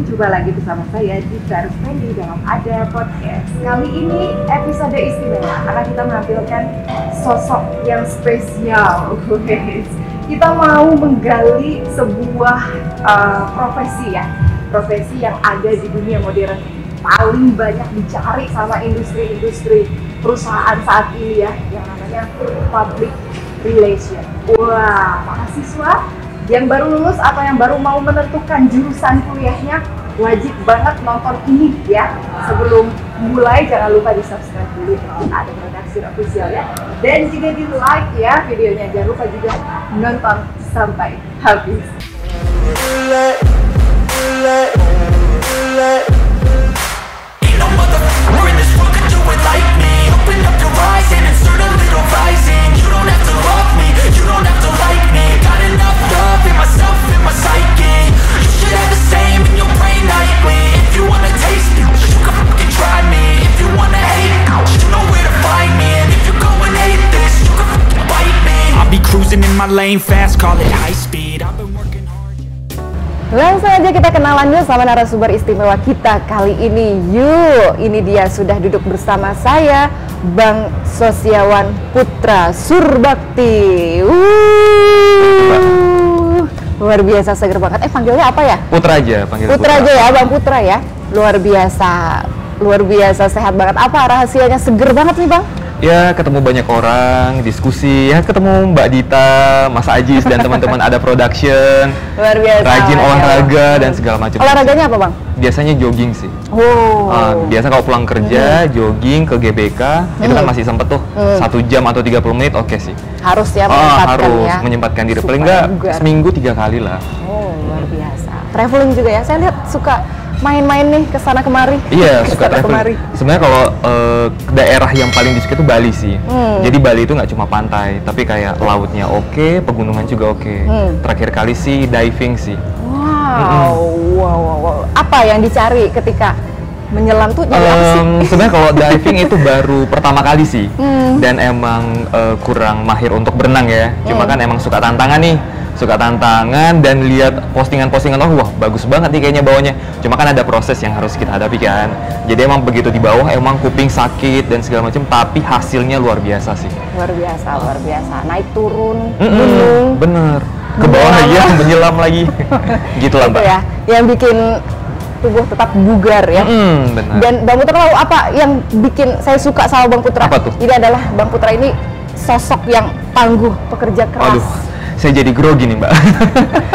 jumpa lagi bersama saya Dita Rusmendi dalam Ada Podcast. Kali ini episode istimewa karena kita menampilkan sosok yang spesial. Kita mau menggali sebuah profesi yang ada di dunia modern, paling banyak dicari sama industri-industri perusahaan saat ini ya, yang namanya public relation. Wah, mahasiswa yang baru lulus atau yang baru mau menentukan jurusan kuliahnya wajib banget nonton ini ya. Sebelum mulai jangan lupa di subscribe dulu kalau ada produksi official ya, dan juga di like ya videonya. Jangan lupa juga nonton sampai habis. Langsung aja kita kenalan dulu sama narasumber istimewa kita kali ini. Yuk, ini dia sudah duduk bersama saya, Bang Sosiawan Putra Surbakti. Luar biasa seger banget. Panggilnya apa ya? Putra aja, panggil Putra aja ya, Bang Putra ya. Luar biasa sehat banget. Apa rahasianya seger banget nih, Bang? Ya, ketemu banyak orang, diskusi, ya ketemu Mbak Dita, Mas Ajis, dan teman-teman ada production. Luar biasa. Rajin olahraga dan segala macam. Olahraganya apa, Bang? Biasanya jogging sih. Oh. Biasa kalau pulang kerja, jogging ke GBK, itu kan masih sempet tuh, 1 jam atau 30 menit, oke sih. Harus ya menyempatkan harus ya. menyempatkan diri, paling nggak seminggu 3 kali lah. Oh, luar biasa. Traveling juga ya, saya lihat suka main-main nih ke sana kemari. Iya, suka traveling. Sebenarnya kalau daerah yang paling disukai itu Bali sih. Jadi Bali itu nggak cuma pantai, tapi kayak lautnya oke, pegunungan juga oke. Terakhir kali sih diving sih. Wow. Apa yang dicari ketika menyelam tuh? Sebenarnya kalau diving itu baru pertama kali sih. Dan emang kurang mahir untuk berenang ya. Cuma kan emang suka tantangan nih. Dan lihat postingan-postingan, wah bagus banget nih kayaknya bawahnya. Cuma kan ada proses yang harus kita hadapi kan. Jadi emang begitu di bawah emang kuping sakit dan segala macam, tapi hasilnya luar biasa sih. Luar biasa. Naik turun gunung. Bener. Ke bawah aja menyelam lagi. Gitu lah, Mbak. Ya, yang bikin tubuh tetap bugar ya. Benar. Dan Bang Putra tahu apa yang bikin saya suka sama Bang Putra? Apa tuh? Ini adalah Bang Putra ini sosok yang tangguh, pekerja keras. Aduh, saya jadi grogi nih, Mbak.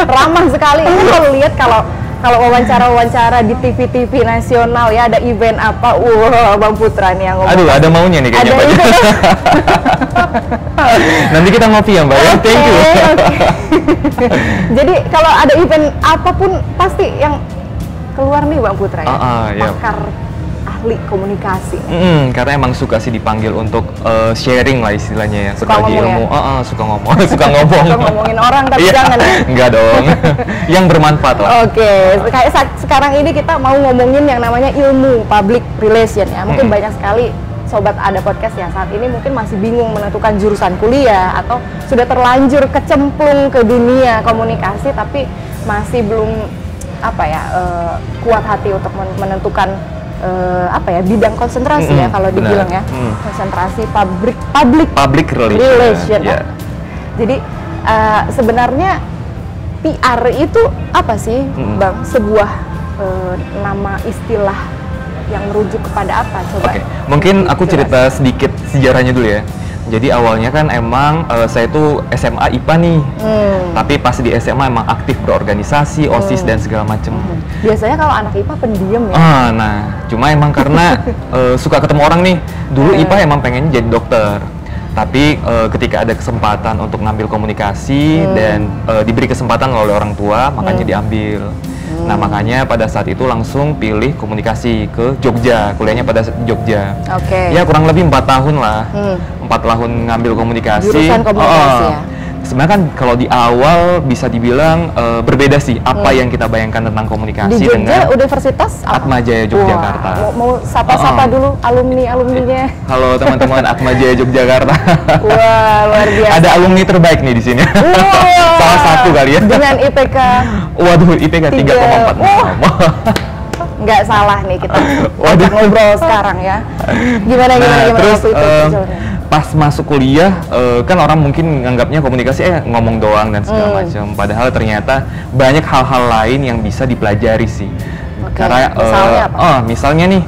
Ramah sekali. Ini kalau lihat kalau wawancara di TV nasional ya, ada event apa, Bang Putra nih yang ngomong. Aduh, ada maunya nih kayaknya, Mbak. Nanti kita ngopi ya, Mbak. Thank you. Jadi kalau ada event apapun pasti yang keluar nih Bang Putra ya. Pakar ahli komunikasi. Karena emang suka sih dipanggil untuk sharing lah istilahnya ya. Suka berbagi ilmu. Ya? Suka ngomong. Suka ngomongin orang tapi jangan ya. Enggak dong. Yang bermanfaat lah. Oke. Sekarang ini kita mau ngomongin yang namanya ilmu public relation ya. Mungkin banyak sekali sobat ada podcast yang saat ini mungkin masih bingung menentukan jurusan kuliah atau sudah terlanjur kecemplung ke dunia komunikasi tapi masih belum kuat hati untuk menentukan bidang konsentrasi ya kalau dibilang ya. Konsentrasi public relation. Yeah. Jadi sebenarnya PR itu apa sih, Bang? Sebuah nama istilah yang merujuk kepada apa? Coba. Oke, mungkin aku cerita sedikit sejarahnya dulu ya. Jadi awalnya kan emang saya tuh SMA IPA nih, tapi pas di SMA emang aktif berorganisasi, OSIS dan segala macem. Biasanya kalau anak IPA pendiam ya? Nah, cuma emang karena suka ketemu orang nih. Dulu IPA emang pengennya jadi dokter. Tapi ketika ada kesempatan untuk ngambil komunikasi dan diberi kesempatan oleh orang tua, makanya diambil. Nah, makanya pada saat itu langsung pilih komunikasi ke Jogja, kuliahnya pada Jogja. Oke. Ya kurang lebih 4 tahun lah. 4 tahun ngambil komunikasi. Jurusan komunikasi ya? Sebenarnya kan kalau di awal bisa dibilang berbeda sih apa yang kita bayangkan tentang komunikasi di Jogja, dengan Universitas Atmajaya Yogyakarta. Wah, mau sapa-sapa dulu alumninya. Halo teman-teman Atmajaya Yogyakarta. Wah, luar biasa. Ada alumni terbaik nih di sini. Wow. Salah satu kali ya. Dengan IPK. Waduh, IPK 3,4. Nggak salah nih kita ngobrol sekarang ya. Gimana terus waktu itu pas masuk kuliah kan orang mungkin nganggapnya komunikasi ngomong doang dan segala macam. Padahal ternyata banyak hal-hal lain yang bisa dipelajari sih. Karena misalnya apa? Misalnya nih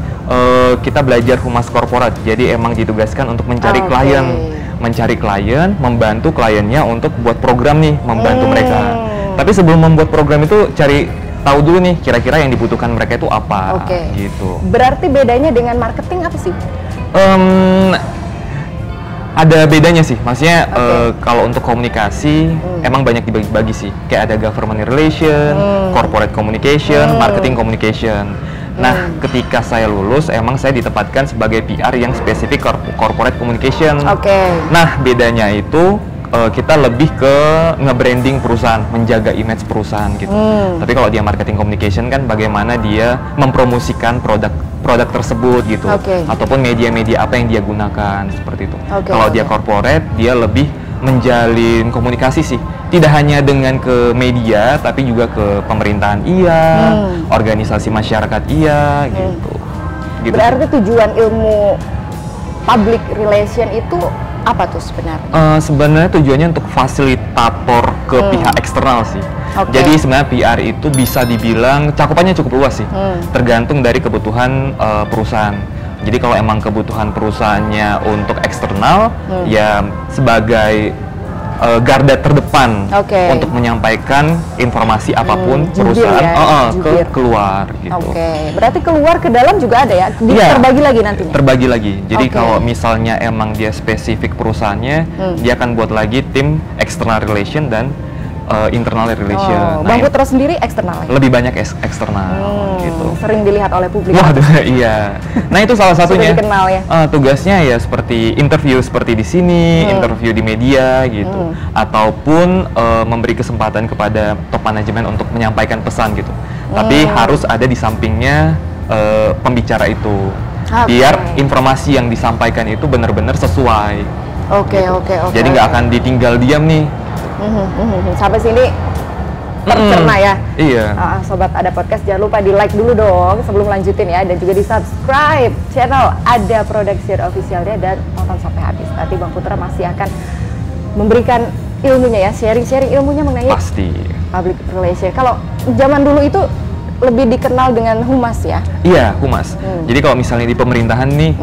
kita belajar humas korporat. Jadi emang ditugaskan untuk mencari klien, membantu kliennya untuk buat program nih, membantu mereka. Tapi sebelum membuat program itu tahu dulu nih kira-kira yang dibutuhkan mereka itu apa, gitu. Berarti bedanya dengan marketing apa sih? Ada bedanya sih, maksudnya kalau untuk komunikasi emang banyak dibagi-bagi sih. Kayak ada government relation, corporate communication, marketing communication. Nah, ketika saya lulus, emang saya ditempatkan sebagai PR yang spesifik corporate communication. Nah, bedanya itu kita lebih ke nge-branding perusahaan, menjaga image perusahaan gitu. Tapi kalau dia marketing communication kan bagaimana dia mempromosikan produk tersebut gitu, ataupun media-media apa yang dia gunakan seperti itu. Kalau dia corporate, dia lebih menjalin komunikasi sih, tidak hanya dengan ke media, tapi juga ke pemerintahan organisasi masyarakat gitu. Berarti tujuan ilmu public relation itu apa tuh sebenarnya? Sebenarnya tujuannya untuk fasilitator ke pihak eksternal sih. Jadi sebenarnya PR itu bisa dibilang cakupannya cukup luas sih, tergantung dari kebutuhan perusahaan. Jadi kalau emang kebutuhan perusahaannya untuk eksternal, ya sebagai garda terdepan untuk menyampaikan informasi apapun perusahaan ke keluar gitu. Berarti keluar ke dalam juga ada ya? Terbagi lagi nantinya? Terbagi lagi. Jadi kalau misalnya emang dia spesifik perusahaannya, dia akan buat lagi tim external relation dan internal relation. Bang Putra sendiri eksternal ya? Lebih banyak eksternal gitu. Sering dilihat oleh publik. Waduh, iya. Nah, itu salah satunya. Sudah dikenal ya? Tugasnya ya seperti interview seperti di sini, interview di media gitu. Ataupun memberi kesempatan kepada top manajemen untuk menyampaikan pesan gitu. Tapi harus ada di sampingnya pembicara itu. Biar informasi yang disampaikan itu benar-benar sesuai. Jadi nggak akan ditinggal diam nih. Sampai sini tercerna ya. Iya. Sobat Ada Podcast, jangan lupa di like dulu dong sebelum lanjutin ya, dan juga di subscribe channel Ada Production officialnya dan tonton sampai habis. Nanti Bang Putra masih akan memberikan ilmunya ya, sharing ilmunya mengenai public relation. Kalau zaman dulu itu lebih dikenal dengan humas ya? Iya, humas. Jadi kalau misalnya di pemerintahan nih,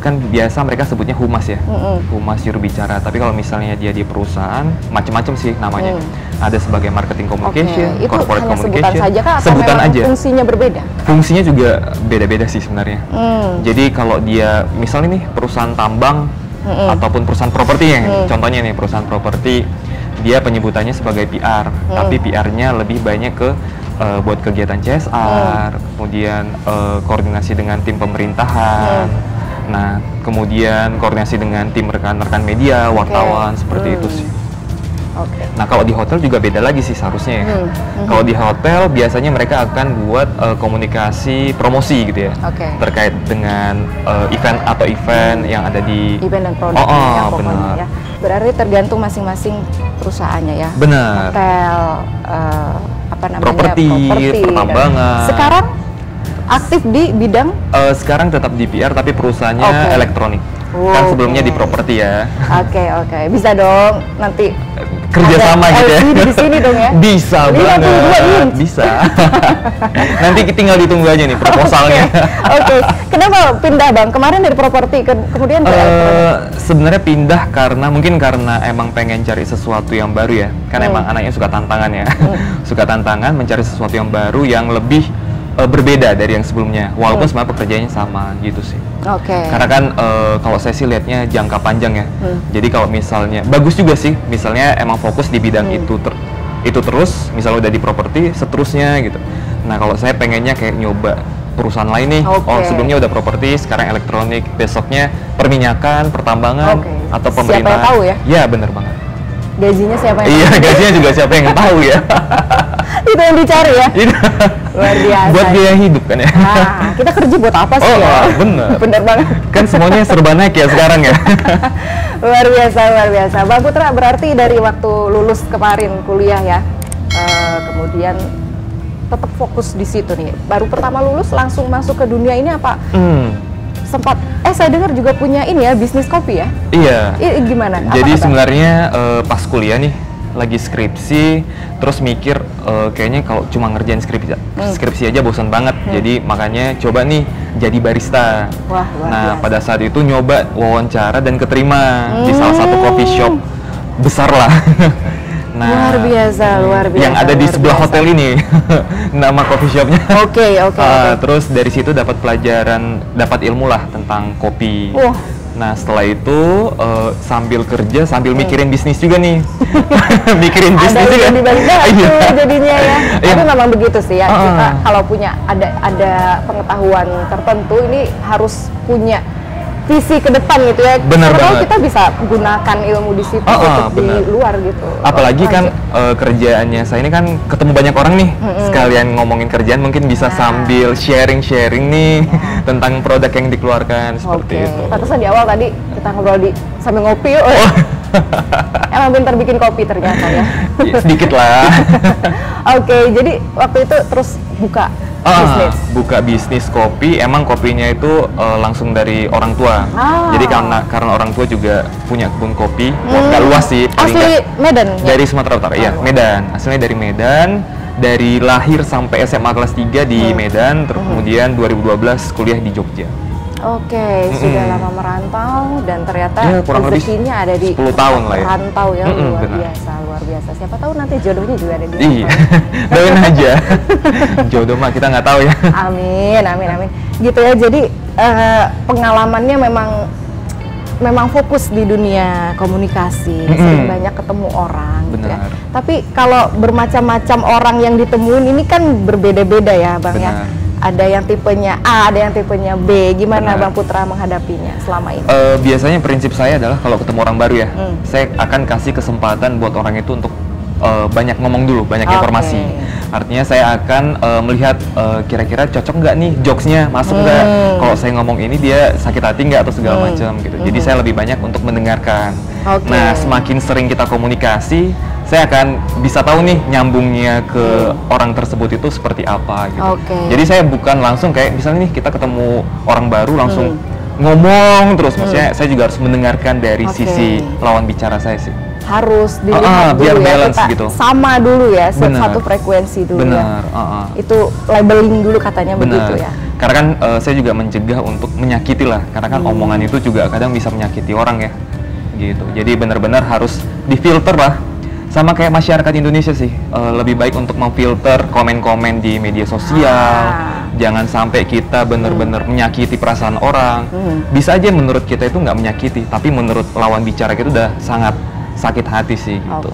kan biasa mereka sebutnya humas ya, humas juru bicara. Tapi kalau misalnya dia di perusahaan, macam-macam sih namanya. Ada sebagai marketing communication, corporate communication. Sebutan saja kah? Sebutan aja. Fungsinya berbeda? Fungsinya juga beda-beda sih sebenarnya. Jadi kalau dia, misalnya nih perusahaan tambang ataupun perusahaan properti ya, contohnya nih perusahaan properti, dia penyebutannya sebagai PR, tapi PR-nya lebih banyak ke buat kegiatan CSR, kemudian koordinasi dengan tim pemerintahan, nah kemudian koordinasi dengan tim rekan-rekan media, wartawan, seperti itu sih. Nah kalau di hotel juga beda lagi sih seharusnya ya. Kalau di hotel biasanya mereka akan buat komunikasi promosi gitu ya, terkait dengan event atau event yang ada di event dan produk. Benar. Ya. Berarti tergantung masing-masing perusahaannya ya. Benar. Hotel, properti, pertambangan. Sekarang aktif di bidang? Sekarang tetap di PR tapi perusahaannya elektronik. Kan sebelumnya di properti ya. Bisa dong nanti kerjasama gitu ya. di sini dong ya. Bisa banget. Bisa. Nanti tinggal ditunggu aja nih proposalnya. Kenapa pindah Bang? Kemarin dari properti kemudian ke sebenarnya pindah karena emang pengen cari sesuatu yang baru ya. Kan emang anaknya suka tantangan ya. Suka tantangan, mencari sesuatu yang baru yang lebih berbeda dari yang sebelumnya, walaupun sebenarnya pekerjaannya sama gitu sih. Karena kan kalau saya sih lihatnya jangka panjang ya. Jadi kalau misalnya bagus juga sih, misalnya emang fokus di bidang itu terus, misalnya udah di properti, seterusnya gitu. Nah kalau saya pengennya kayak nyoba perusahaan lain nih. Sebelumnya udah properti, sekarang elektronik, besoknya perminyakan, pertambangan, atau pemerintahan. Siapa yang tahu ya? Ya bener banget. gajinya siapa yang Iya, gajinya juga siapa yang tahu ya. itu yang dicari ya. Luar biasa. Buat biaya hidup kan ya. Nah, kita kerja buat apa sih ya? Bener. Bener banget. Kan semuanya serba naik ya sekarang ya. Luar biasa, luar biasa. Bang Putra, berarti dari waktu lulus kemarin kuliah ya, kemudian tetap fokus di situ nih. Baru pertama lulus langsung masuk ke dunia ini apa? Sempat, saya dengar juga punya ini ya, bisnis kopi ya? Iya. Gimana? Jadi sebenarnya pas kuliah nih, lagi skripsi, terus mikir kayaknya kalau cuma ngerjain skripsi aja bosan banget. Jadi makanya coba nih jadi barista. Wah, nah, pada saat itu nyoba wawancara dan keterima di salah satu coffee shop besar lah. Nah, luar biasa. Yang ada di sebelah hotel ini, nama coffee shopnya. Oke. Terus dari situ dapat pelajaran, dapat ilmu lah tentang kopi. Nah, setelah itu sambil kerja, sambil mikirin bisnis juga nih. Mikirin bisnis juga. Ada yang jadinya ya. Tapi memang begitu sih ya. Kita kalau punya ada pengetahuan tertentu, ini harus punya visi ke depan gitu ya. Benar banget. Kita bisa gunakan ilmu di situ untuk di luar gitu. Apalagi kan kerjaannya saya ini kan ketemu banyak orang nih. Sekalian ngomongin kerjaan mungkin bisa sambil sharing nih tentang produk yang dikeluarkan seperti itu. Pantesan di awal tadi kita ngobrol sambil ngopi yuk. Emang pintar bikin kopi ternyata ya. Sedikit lah. Oke, jadi waktu itu terus buka bisnis. Buka bisnis kopi, emang kopinya itu langsung dari orang tua. Jadi karena orang tua juga punya kebun kopi, nggak luas sih. Asli Medan? Dari Sumatera Utara, iya Medan. Aslinya dari Medan, dari lahir sampai SMA kelas 3 di Medan, terus kemudian 2012 kuliah di Jogja. Oke, sudah lama merantau dan ternyata ya, rezekinya ada di 10 tahun lah ya. Rantau ya, luar biasa. Siapa tahu nanti jodohnya juga ada di sana. Iya, doain aja. Jodoh mah kita nggak tahu ya. Amin. Gitu ya, jadi pengalamannya memang fokus di dunia komunikasi, sering banyak ketemu orang. Gitu ya. Tapi kalau bermacam-macam orang yang ditemuin ini kan berbeda-beda ya Bang ya. Ada yang tipenya A, ada yang tipenya B. Gimana Bang Putra menghadapinya selama ini? Biasanya prinsip saya adalah kalau ketemu orang baru ya, saya akan kasih kesempatan buat orang itu untuk banyak ngomong dulu, banyak informasi. Artinya saya akan melihat kira-kira cocok nggak nih jokesnya, masuk nggak. Kalau saya ngomong ini dia sakit hati nggak atau segala macam gitu. Jadi saya lebih banyak untuk mendengarkan. Nah, semakin sering kita komunikasi, saya akan bisa tahu nih nyambungnya ke orang tersebut itu seperti apa gitu. Jadi saya bukan langsung kayak misalnya nih kita ketemu orang baru langsung ngomong terus. Maksudnya saya juga harus mendengarkan dari sisi lawan bicara saya sih. Harus dilihat biar dulu ya, balance kita gitu. Sama dulu ya, satu frekuensi dulu ya. Itu labeling dulu katanya begitu ya. Karena kan saya juga mencegah untuk menyakiti lah. Karena kan omongan itu juga kadang bisa menyakiti orang ya. Gitu. Jadi benar-benar harus difilter lah. Sama kayak masyarakat Indonesia sih, lebih baik untuk memfilter komen-komen di media sosial. Jangan sampai kita benar-benar menyakiti perasaan orang. Bisa aja menurut kita itu nggak menyakiti, tapi menurut lawan bicara kita udah sangat sakit hati sih gitu.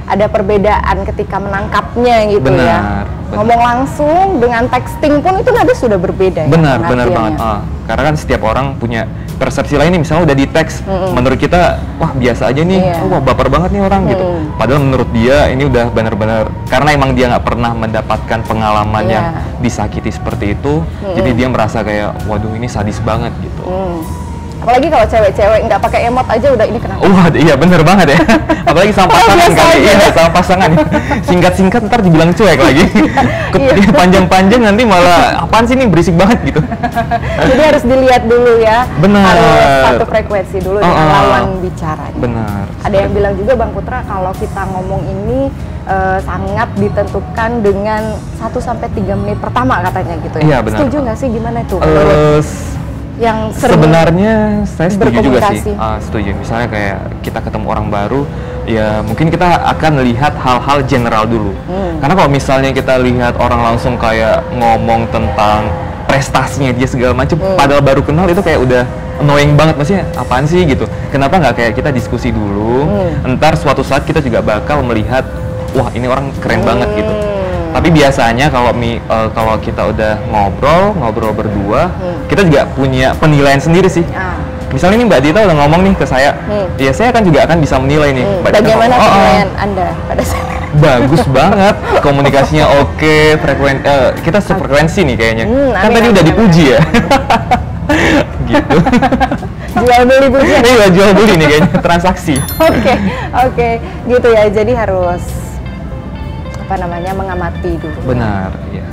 Ada perbedaan ketika menangkapnya gitu ya. Ngomong langsung dengan texting pun itu nanti sudah berbeda. Benar banget. Karena kan setiap orang punya persepsi lain nih, misalnya udah di teks, menurut kita wah biasa aja nih, wah baper banget nih orang gitu. Padahal menurut dia ini udah benar-benar karena emang dia nggak pernah mendapatkan pengalaman yang disakiti seperti itu, jadi dia merasa kayak waduh ini sadis banget gitu. Apalagi kalau cewek-cewek nggak pakai emot aja udah ini kenapa? Iya bener banget ya. Apalagi sama pasangan kali, sama pasangan. Singkat-singkat ntar dibilang cuek lagi. Panjang-panjang nanti malah apaan sih ini berisik banget gitu. Jadi harus dilihat dulu ya. Benar. Harus satu frekuensi dulu dengan lawan bicaranya. Benar. Ada yang bilang juga Bang Putra kalau kita ngomong ini sangat ditentukan dengan 1-3 menit pertama katanya gitu ya. Iya benar. Setuju nggak sih gimana itu? Yang sebenarnya saya setuju juga sih. Setuju. Misalnya kayak kita ketemu orang baru, ya mungkin kita akan lihat hal-hal general dulu. Karena kalau misalnya kita lihat orang langsung kayak ngomong tentang prestasinya dia segala macam, padahal baru kenal itu kayak udah annoying banget, maksudnya apaan sih gitu. Kenapa nggak kayak kita diskusi dulu? Ntar suatu saat kita juga bakal melihat, wah ini orang keren banget gitu. Tapi biasanya kalau kita udah ngobrol berdua, kita juga punya penilaian sendiri sih. misalnya nih Mbak Dita udah ngomong nih ke saya, ya saya juga akan bisa menilai nih. Bagaimana penilaian Anda pada saat bagus banget, komunikasinya oke, kita sefrekuensi nih kayaknya. Kan tadi udah dipuji ya. Gitu. Jual beli pujian. Iya, jual beli nih kayaknya, transaksi. Oke, gitu ya. Jadi harus mengamati dulu. Benar, ya.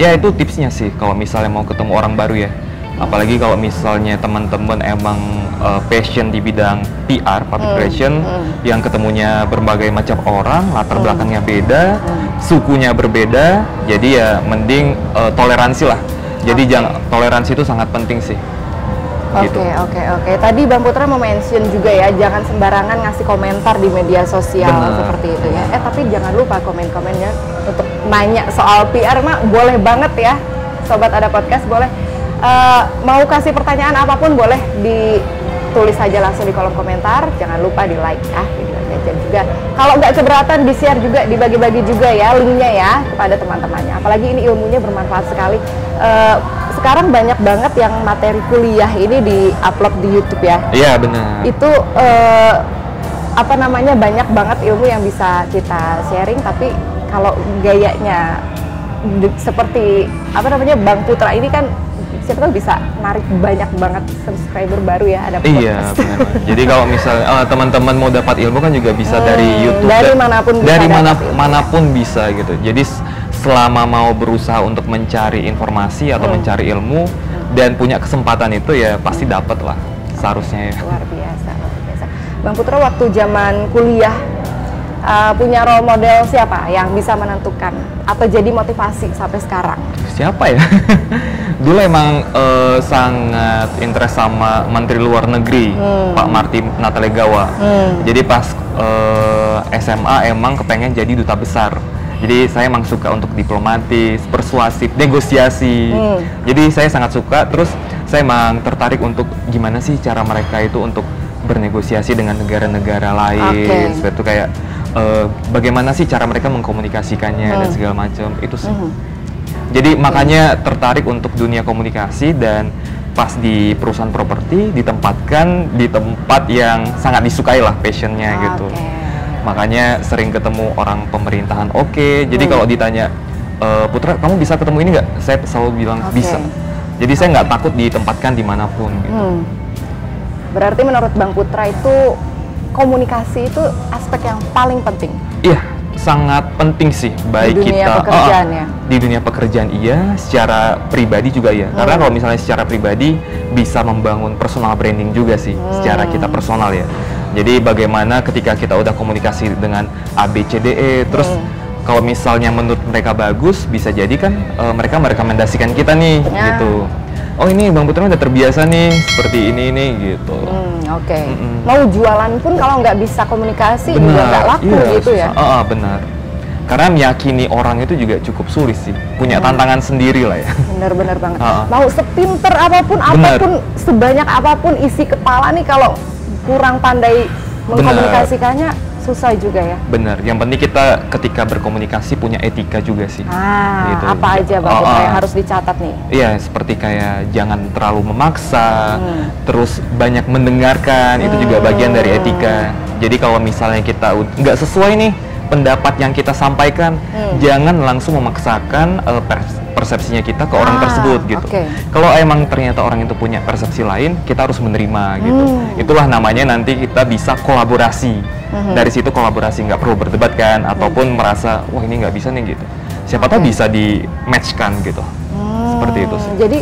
Ya itu tipsnya sih kalau misalnya mau ketemu orang baru ya. Apalagi kalau misalnya teman-teman emang passion di bidang PR, public relation, yang ketemunya berbagai macam orang, latar belakangnya beda, sukunya berbeda, jadi ya mending toleransi lah. Jadi toleransi itu sangat penting sih. Gitu. Oke. Tadi Bang Putra mau mention juga ya, jangan sembarangan ngasih komentar di media sosial. Bener. Seperti itu ya. Tapi jangan lupa komen-komennya untuk nanya soal PR mah boleh banget ya, sobat Ada Podcast boleh. Mau kasih pertanyaan apapun boleh ditulis saja langsung di kolom komentar. Jangan lupa di like ya videonya, dan juga kalau nggak keberatan di share juga, dibagi-bagi juga ya linknya ya kepada teman-temannya. Apalagi ini ilmunya bermanfaat sekali. Sekarang banyak banget yang materi kuliah ini di-upload di YouTube ya. Iya benar. Itu banyak banget ilmu yang bisa kita sharing, tapi kalau gayanya seperti Bang Putra ini kan siapa tahu bisa narik banyak banget subscriber baru ya, ada podcast. Iya benar. Jadi kalau misalnya teman-teman mau dapat ilmu kan juga bisa dari YouTube, dari manapun bisa, manapun bisa gitu. Jadi selama mau berusaha untuk mencari informasi atau mencari ilmu dan punya kesempatan itu ya pasti dapat lah seharusnya ya. Luar biasa. Bang Putra waktu zaman kuliah punya role model siapa yang bisa menentukan atau jadi motivasi sampai sekarang? Siapa ya? Dulu emang sangat interest sama Menteri Luar Negeri, Pak Marty Natalegawa. Jadi pas SMA emang kepengen jadi duta besar. Jadi saya emang suka untuk diplomatis, persuasif, negosiasi. Jadi saya sangat suka. Terus saya emang tertarik untuk gimana sih cara mereka itu untuk bernegosiasi dengan negara-negara lain. Seperti itu kayak bagaimana sih cara mereka mengkomunikasikannya dan segala macam itu sih. Jadi makanya tertarik untuk dunia komunikasi, dan pas di perusahaan properti ditempatkan di tempat yang sangat disukai lah, passionnya gitu. Makanya sering ketemu orang pemerintahan. Jadi kalau ditanya Putra kamu bisa ketemu ini nggak, saya selalu bilang bisa. Jadi saya nggak takut ditempatkan dimanapun gitu. Berarti menurut Bang Putra itu komunikasi itu aspek yang paling penting. Iya, sangat penting sih, baik di dunia kita pekerjaan ya. Di dunia pekerjaan iya, secara pribadi juga ya. Karena kalau misalnya secara pribadi bisa membangun personal branding juga sih, secara kita personal ya. Jadi bagaimana ketika kita udah komunikasi dengan ABCDE, terus kalau misalnya menurut mereka bagus, bisa jadi kan mereka merekomendasikan kita nih, gitu. Oh ini Bang Putra udah terbiasa nih seperti ini gitu. Mau jualan pun kalau nggak bisa komunikasi juga nggak laku gitu ya. Benar. Karena meyakini orang itu juga cukup sulit sih, punya tantangan sendiri lah ya. Bener banget. Mau sepinter apapun, sebanyak apapun isi kepala nih, kalau kurang pandai mengkomunikasikannya susah juga ya. Bener. Yang penting kita ketika berkomunikasi punya etika juga sih. Gitu. Apa aja Bang Putra yang harus dicatat nih? Iya, seperti kayak jangan terlalu memaksa, terus banyak mendengarkan, itu juga bagian dari etika. Jadi kalau misalnya kita nggak sesuai nih pendapat yang kita sampaikan, jangan langsung memaksakan persepsinya kita ke orang tersebut gitu. Kalau emang ternyata orang itu punya persepsi lain, kita harus menerima gitu. Itulah namanya nanti kita bisa kolaborasi. Dari situ kolaborasi, nggak perlu berdebat kan, ataupun merasa wah ini nggak bisa nih gitu. Siapa tahu bisa di matchkan gitu. Seperti itu sih. Jadi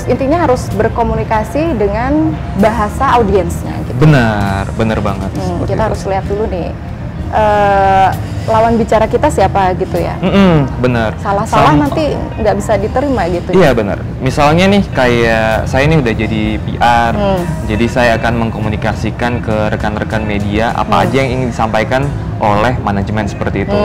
intinya harus berkomunikasi dengan bahasa audiensnya gitu. Benar banget. Kita harus lihat dulu nih lawan bicara kita siapa gitu ya. Benar. Salah nanti nggak bisa diterima gitu. Iya benar. Misalnya nih kayak saya ini udah jadi PR, jadi saya akan mengkomunikasikan ke rekan-rekan media apa aja yang ingin disampaikan oleh manajemen seperti itu.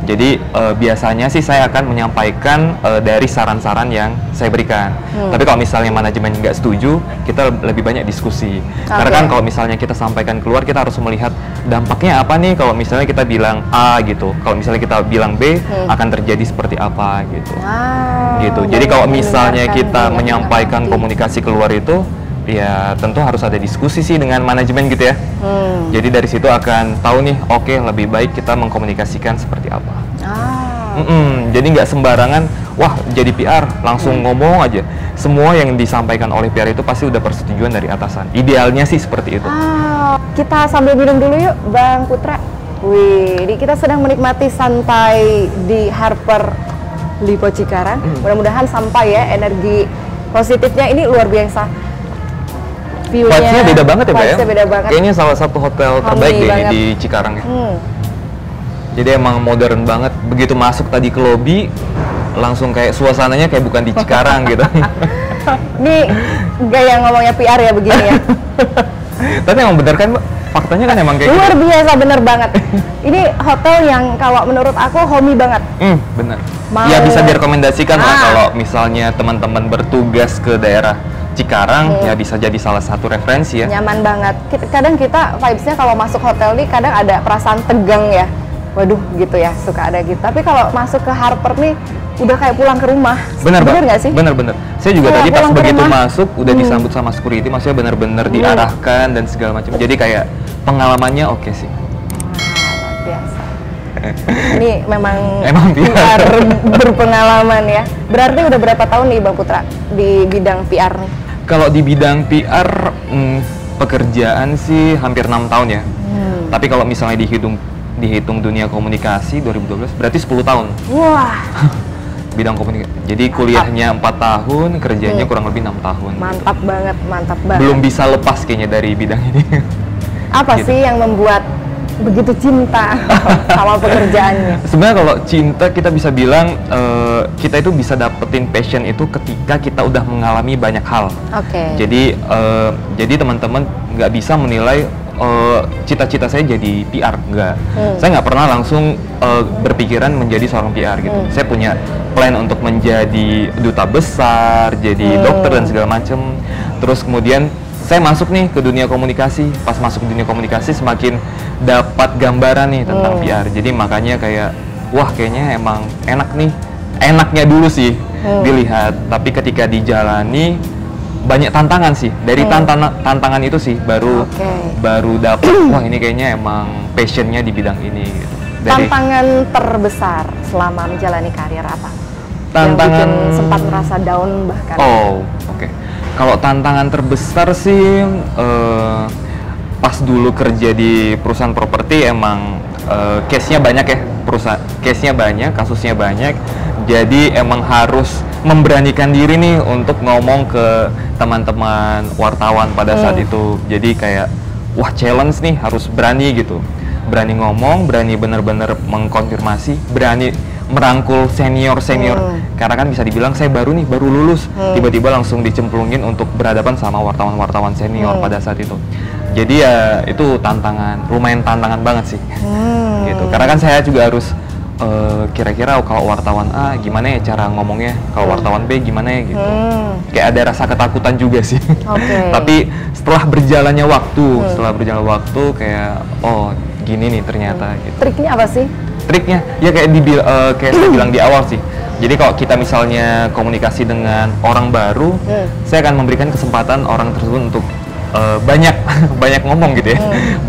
Jadi biasanya sih saya akan menyampaikan dari saran-saran yang saya berikan. Tapi kalau misalnya manajemen nggak setuju, kita lebih banyak diskusi. Karena kan kalau misalnya kita sampaikan keluar, kita harus melihat dampaknya apa nih kalau misalnya kita bilang A gitu. Kalau misalnya kita bilang B, akan terjadi seperti apa gitu. Gitu. Jadi kalau misalnya kita menyampaikan komunikasi keluar itu ya tentu harus ada diskusi sih dengan manajemen gitu ya. Jadi dari situ akan tahu nih, oke, lebih baik kita mengkomunikasikan seperti apa. Jadi nggak sembarangan, wah jadi PR langsung ngomong aja. Semua yang disampaikan oleh PR itu pasti udah persetujuan dari atasan. Idealnya sih seperti itu. Kita sambil minum dulu yuk, Bang Putra. Wih, kita sedang menikmati santai di Harper Lipo Cikarang. Mudah-mudahan sampai ya, energi positifnya ini luar biasa. Vibes-nya beda banget ya, Mbak ya? Beda banget. Kayaknya salah satu hotel terbaik deh di Cikarang ya. Jadi emang modern banget. Begitu masuk tadi ke lobi, langsung kayak suasananya kayak bukan di Cikarang gitu. Ini gaya ngomongnya PR ya begini ya. Tapi emang bener kan, Mbak? Faktanya kan emang kayak luar biasa, bener banget. Ini hotel yang kalau menurut aku homey banget. Bener. Ya bisa direkomendasikan lah kalau misalnya teman-teman bertugas ke daerah Cikarang, ya bisa jadi salah satu referensi ya. Nyaman banget. Kadang kita vibes-nya kalau masuk hotel nih kadang ada perasaan tegang ya. Waduh gitu ya, suka ada gitu. Tapi kalau masuk ke Harper nih udah kayak pulang ke rumah. Bener nggak sih? Bener. Saya juga tadi pas begitu masuk udah disambut sama security, maksudnya bener-bener diarahkan dan segala macam. Jadi kayak pengalamannya oke sih. Luar biasa. Ini memang PR berpengalaman ya. Berarti udah berapa tahun nih Bang Putra di bidang PR nih? Kalau di bidang PR pekerjaan sih hampir 6 tahun ya. Tapi kalau misalnya dihitung dunia komunikasi 2012 berarti 10 tahun. Wah. Bidang komunikasi. Jadi kuliahnya 4 tahun, kerjanya kurang lebih 6 tahun. Mantap gitu. banget, mantap banget. Belum bisa lepas kayaknya dari bidang ini. Apa gitu sih yang membuat begitu cinta sama pekerjaannya? Sebenarnya kalau cinta kita bisa bilang kita itu bisa dapetin passion itu ketika kita udah mengalami banyak hal. Jadi teman-teman nggak bisa menilai cita-cita saya jadi PR, enggak. Saya nggak pernah langsung berpikiran menjadi seorang PR gitu. Saya punya plan untuk menjadi duta besar, jadi dokter dan segala macam. Terus kemudian saya masuk nih ke dunia komunikasi. Pas masuk dunia komunikasi semakin dapat gambaran nih tentang PR. Jadi makanya kayak wah kayaknya emang enak nih. Enaknya dulu sih dilihat, tapi ketika dijalani banyak tantangan sih. Dari tantangan itu sih baru dapat wah ini kayaknya emang passionnya di bidang ini gitu. Tantangan terbesar selama menjalani karir apa? Tantangan yang bikin sempat merasa down bahkan. Kalau tantangan terbesar sih pas dulu kerja di perusahaan properti emang case-nya banyak ya, case-nya banyak, kasusnya banyak. Jadi emang harus memberanikan diri nih untuk ngomong ke teman-teman wartawan pada saat itu. Jadi kayak wah challenge nih, harus berani gitu. Berani ngomong, berani bener-bener mengkonfirmasi, berani merangkul senior karena kan bisa dibilang saya baru lulus, tiba-tiba langsung dicemplungin untuk berhadapan sama wartawan-wartawan senior pada saat itu. Jadi ya itu lumayan tantangan banget sih gitu, karena kan saya juga harus kira-kira kalau wartawan A gimana ya cara ngomongnya, kalau wartawan B gimana ya gitu. Kayak ada rasa ketakutan juga sih. Tapi setelah berjalannya waktu kayak oh gini nih ternyata gitu. Triknya apa sih? Triknya ya kayak saya bilang di awal sih. Jadi kalau kita misalnya komunikasi dengan orang baru, saya akan memberikan kesempatan orang tersebut untuk banyak ngomong gitu ya,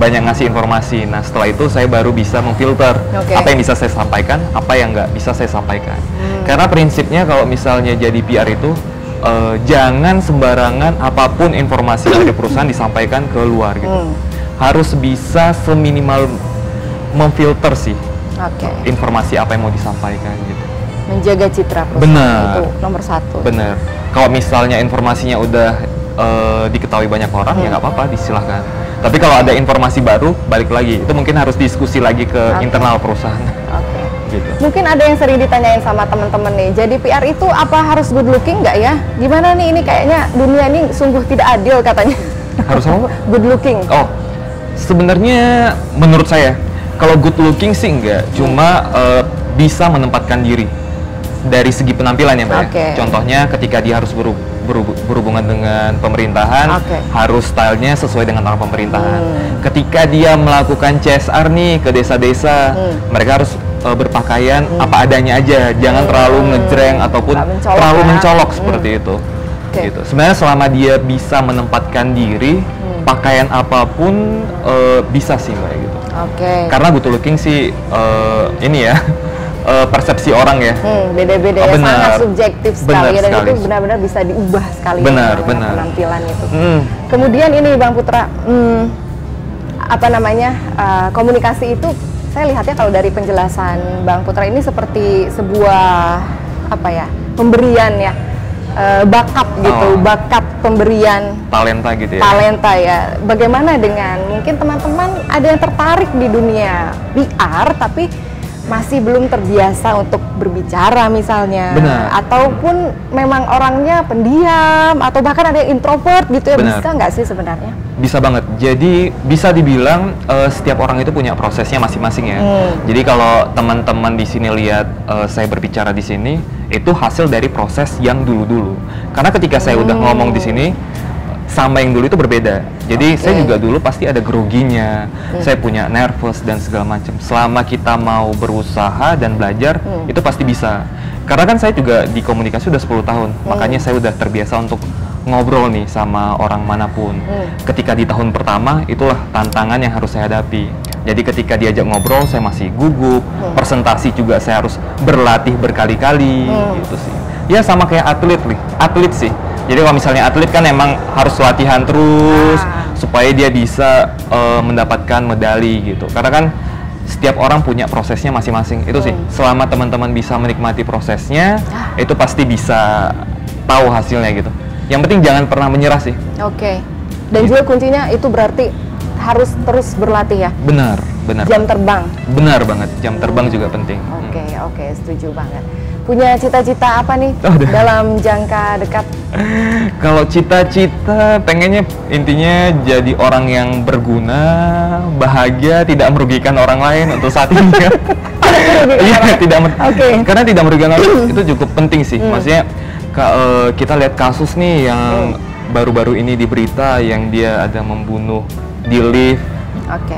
banyak ngasih informasi. Nah setelah itu saya baru bisa memfilter apa yang bisa saya sampaikan, apa yang nggak bisa saya sampaikan. Karena prinsipnya kalau misalnya jadi PR itu jangan sembarangan apapun informasi dari perusahaan disampaikan ke luar gitu. Harus bisa seminimal memfilter sih. Informasi apa yang mau disampaikan gitu. Menjaga citra perusahaan itu nomor 1. Bener. Kalau misalnya informasinya udah diketahui banyak orang ya nggak apa-apa, disilahkan. Tapi kalau ada informasi baru, balik lagi. Itu mungkin harus diskusi lagi ke internal perusahaan. Gitu. Mungkin ada yang sering ditanyain sama teman-teman nih. Jadi PR itu apa harus good looking nggak ya? Gimana nih ini kayaknya dunia ini sungguh tidak adil katanya. Harus apa? Good looking. Sebenarnya menurut saya kalau good looking sih enggak, cuma bisa menempatkan diri dari segi penampilan ya Mbak. Contohnya ketika dia harus berhubungan dengan pemerintahan, harus stylenya sesuai dengan orang pemerintahan. Ketika dia melakukan CSR nih ke desa-desa, mereka harus berpakaian apa adanya aja, jangan terlalu ngejreng ataupun terlalu mencolok seperti itu. Gitu. Sebenarnya selama dia bisa menempatkan diri, pakaian apapun bisa sih Mbak gitu. Karena good looking sih ini ya persepsi orang ya. Beda-beda ya, sangat subjektif sekali dan itu benar-benar bisa diubah sekali benar. penampilan itu. Kemudian ini Bang Putra, apa namanya komunikasi itu saya lihatnya kalau dari penjelasan Bang Putra ini seperti sebuah apa ya, pemberian ya, bakat gitu, bakat pemberian talenta gitu ya. Talenta ya. Bagaimana dengan mungkin teman-teman ada yang tertarik di dunia PR tapi masih belum terbiasa untuk berbicara misalnya, ataupun memang orangnya pendiam atau bahkan ada yang introvert gitu ya. Bisa nggak sih sebenarnya? Bisa banget. Jadi bisa dibilang setiap orang itu punya prosesnya masing-masing ya. Jadi kalau teman-teman di sini lihat saya berbicara di sini, itu hasil dari proses yang dulu-dulu. Karena ketika saya udah ngomong di sini sama yang dulu itu berbeda. Jadi saya juga dulu pasti ada groginya, saya punya nervous dan segala macam. Selama kita mau berusaha dan belajar, itu pasti bisa. Karena kan saya juga di komunikasi udah 10 tahun, makanya saya udah terbiasa untuk ngobrol nih sama orang manapun. Ketika di tahun pertama, itulah tantangan yang harus saya hadapi. Jadi ketika diajak ngobrol, saya masih gugup, presentasi juga saya harus berlatih berkali-kali, gitu sih. Ya sama kayak atlet sih. Jadi kalau misalnya atlet kan emang harus latihan terus supaya dia bisa mendapatkan medali gitu. Karena kan setiap orang punya prosesnya masing-masing. Itu sih. Selama teman-teman bisa menikmati prosesnya, itu pasti bisa tahu hasilnya gitu. Yang penting jangan pernah menyerah sih. Dan juga kuncinya itu berarti harus terus berlatih ya. Benar. Jam terbang. Benar banget. Jam terbang juga penting. Oke, setuju banget. Punya cita-cita apa nih dalam jangka dekat? Kalau cita-cita pengennya intinya jadi orang yang berguna, bahagia, tidak merugikan orang lain untuk saat ini. Karena tidak merugikan orang itu cukup penting sih. Maksudnya kita lihat kasus nih yang baru-baru ini di berita yang dia ada membunuh di lift.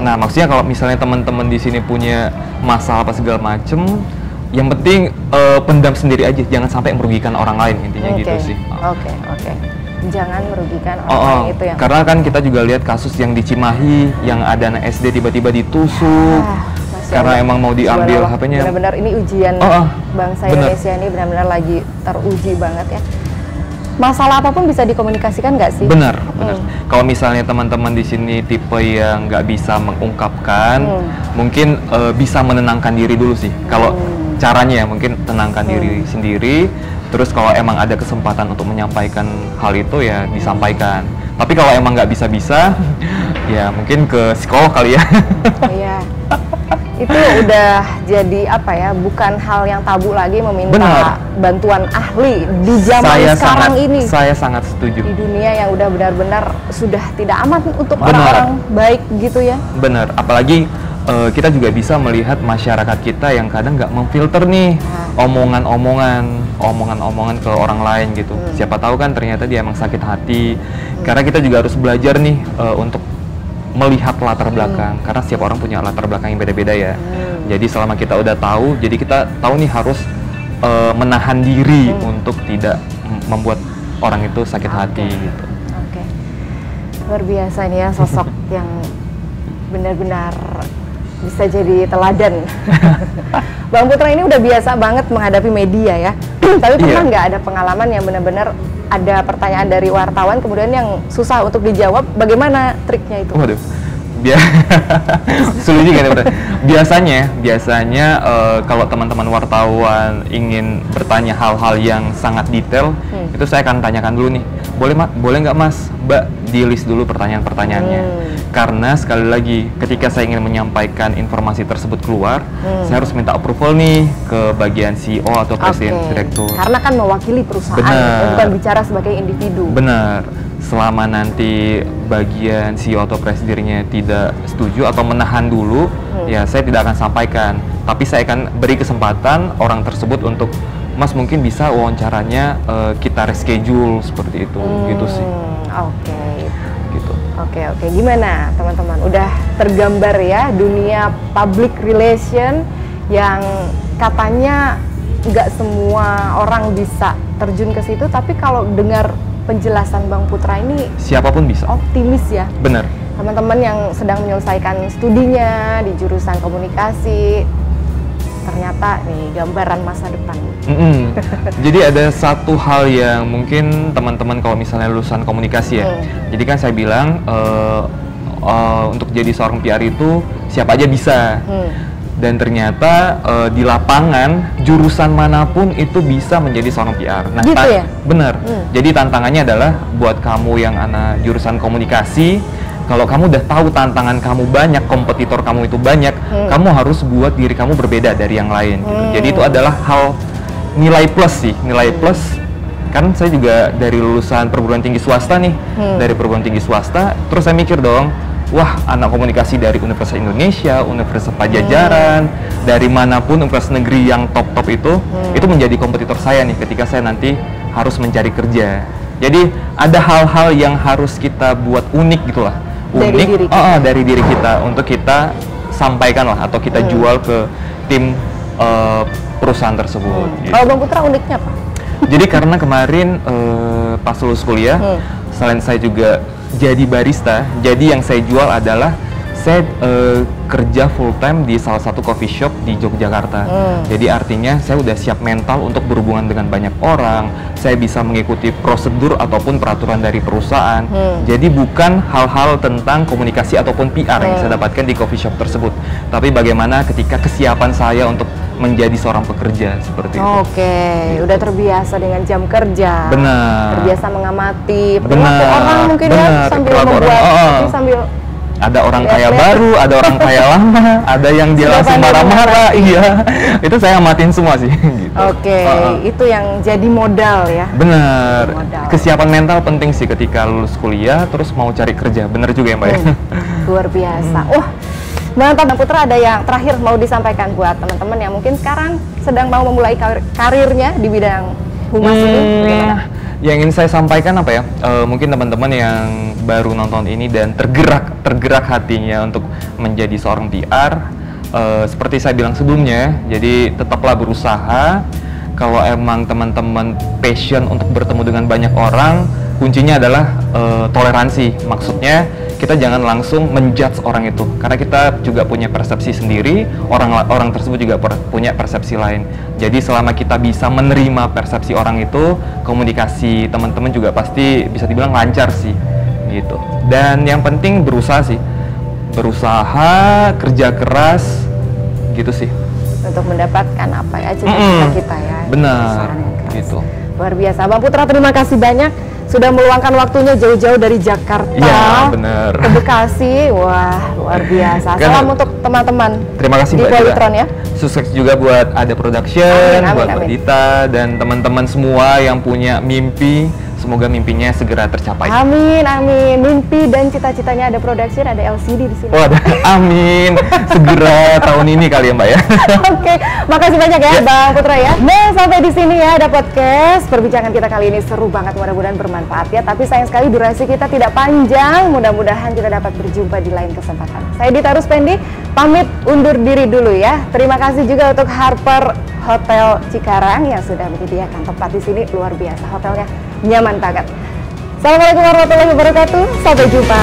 Nah, maksudnya kalau misalnya teman-teman di sini punya masalah apa segala macem, yang penting pendam sendiri aja, jangan sampai merugikan orang lain, intinya gitu sih. Jangan merugikan orang itu yang. Karena kan kita juga lihat kasus yang di Cimahi, yang ada anak SD tiba-tiba ditusuk karena emang mau diambil HP-nya. Benar-benar ini ujian bangsa Indonesia ini benar-benar lagi teruji banget ya. Masalah apapun bisa dikomunikasikan nggak sih? Benar. Kalau misalnya teman-teman di sini tipe yang nggak bisa mengungkapkan, mungkin bisa menenangkan diri dulu sih. Kalau caranya ya mungkin tenangkan diri sendiri, terus kalau emang ada kesempatan untuk menyampaikan hal itu ya disampaikan. Tapi kalau emang nggak bisa-bisa, ya mungkin ke psikolog kali ya. Iya. Itu udah jadi apa ya, bukan hal yang tabu lagi meminta bantuan ahli di zaman sekarang ini. Saya sangat setuju. Di dunia yang udah benar-benar sudah tidak aman untuk orang-orang baik gitu ya. Benar, apalagi kita juga bisa melihat masyarakat kita yang kadang nggak memfilter nih omongan-omongan ke orang lain gitu. Siapa tahu kan ternyata dia emang sakit hati. Karena kita juga harus belajar nih untuk melihat latar belakang, karena setiap orang punya latar belakang yang beda-beda ya. Jadi selama kita udah tahu, jadi kita tahu nih harus menahan diri untuk tidak membuat orang itu sakit hati gitu. Luar biasa nih ya sosok yang benar-benar bisa jadi teladan. Bang Putra ini udah biasa banget menghadapi media ya. Tapi pernah nggak ada pengalaman yang benar-benar ada pertanyaan dari wartawan kemudian yang susah untuk dijawab, bagaimana triknya itu? Waduh, sulit juga nih. Biasanya kalau teman-teman wartawan ingin bertanya hal-hal yang sangat detail, itu saya akan tanyakan dulu nih, boleh nggak Mas, Mbak, di list dulu pertanyaan-pertanyaannya. Karena sekali lagi, ketika saya ingin menyampaikan informasi tersebut keluar, saya harus minta approval nih ke bagian CEO atau presiden direktur. Karena kan mewakili perusahaan, bukan bicara sebagai individu. Benar. Selama nanti bagian CEO atau presidennya tidak setuju atau menahan dulu, ya saya tidak akan sampaikan. Tapi saya akan beri kesempatan orang tersebut untuk, Mas mungkin bisa wawancaranya kita reschedule seperti itu, gitu sih. Gitu. Oke. Gimana teman-teman? Udah tergambar ya dunia public relation yang katanya nggak semua orang bisa terjun ke situ, tapi kalau dengar penjelasan Bang Putra ini Siapapun bisa. optimis ya. Bener. Teman-teman yang sedang menyelesaikan studinya di jurusan komunikasi, ternyata nih gambaran masa depan. Jadi ada satu hal yang mungkin teman-teman kalau misalnya lulusan komunikasi ya. Jadi kan saya bilang untuk jadi seorang PR itu siapa aja bisa. Dan ternyata di lapangan jurusan manapun itu bisa menjadi seorang PR. Nah, gitu ya? Bener. Jadi tantangannya adalah buat kamu yang anak jurusan komunikasi, kalau kamu udah tahu tantangan kamu banyak, kompetitor kamu itu banyak, kamu harus buat diri kamu berbeda dari yang lain. Gitu. Jadi itu adalah hal nilai plus sih, nilai plus. Kan saya juga dari lulusan perguruan tinggi swasta nih, dari perguruan tinggi swasta. Terus saya mikir dong, wah anak komunikasi dari Universitas Indonesia, Universitas Pajajaran, dari manapun universitas negeri yang top-top itu menjadi kompetitor saya nih ketika saya nanti harus mencari kerja. Jadi ada hal-hal yang harus kita buat unik gitulah. Unik dari diri kita untuk kita sampaikan lah atau kita jual ke tim perusahaan tersebut. Gitu. Kalau Bang Putra uniknya apa? Jadi karena kemarin pas lulus kuliah, selain saya juga jadi barista, jadi yang saya jual adalah saya kerja full time di salah satu coffee shop di Yogyakarta. Jadi artinya saya udah siap mental untuk berhubungan dengan banyak orang. Saya bisa mengikuti prosedur ataupun peraturan dari perusahaan. Jadi bukan hal-hal tentang komunikasi ataupun PR yang saya dapatkan di coffee shop tersebut, tapi bagaimana ketika kesiapan saya untuk menjadi seorang pekerja seperti itu. Oke, udah terbiasa dengan jam kerja. Benar. Terbiasa mengamati perilaku orang mungkin ya sambil membuat sambil ada orang kaya baru, ada orang kaya lama, ada yang dia langsung marah-marah, iya. Itu saya amatin semua sih. Gitu. Oke, itu yang jadi modal ya. Bener. Kesiapan mental penting sih ketika lulus kuliah, terus mau cari kerja. Bener juga ya Mbak ya. Luar biasa. Wah, mantap. Bang Putra, ada yang terakhir mau disampaikan buat teman-teman yang mungkin sekarang sedang mau memulai karirnya di bidang humas ini? Yang ingin saya sampaikan apa ya? Mungkin teman-teman yang baru nonton ini dan tergerak hatinya untuk menjadi seorang PR, seperti saya bilang sebelumnya, jadi tetaplah berusaha. Kalau emang teman-teman passion untuk bertemu dengan banyak orang, kuncinya adalah toleransi. Maksudnya kita jangan langsung menjudge orang itu, karena kita juga punya persepsi sendiri, orang tersebut juga punya persepsi lain. Jadi selama kita bisa menerima persepsi orang itu, komunikasi teman-teman juga pasti bisa dibilang lancar sih, gitu. Dan yang penting berusaha sih, berusaha, kerja keras, gitu sih. Untuk mendapatkan apa ya cita-cita kita ya. Benar, gitu. Luar biasa, Bang Putra, terima kasih banyak sudah meluangkan waktunya jauh-jauh dari Jakarta ke Bekasi. Wah, luar biasa. Salam untuk teman-teman. Terima kasih di Polytron ya. Sukses juga buat Ada Production, buat Mbak Dita dan teman-teman semua yang punya mimpi. Semoga mimpinya segera tercapai. Amin, amin. Mimpi dan cita-citanya Ada Production, ada LCD di sini. Oh, amin. Segera tahun ini kali ya, Mbak ya. Oke, makasih banyak ya, Bang Putra ya. Nah, sampai di sini ya ada podcast. Perbincangan kita kali ini seru banget, mudah-mudahan bermanfaat ya. Tapi sayang sekali durasi kita tidak panjang. Mudah-mudahan kita dapat berjumpa di lain kesempatan. Saya Dita Ruspendi, pamit undur diri dulu ya. Terima kasih juga untuk Harper Hotel Cikarang yang sudah menyediakan tempat di sini. Luar biasa, hotelnya nyaman banget. Assalamualaikum warahmatullahi wabarakatuh. Sampai jumpa.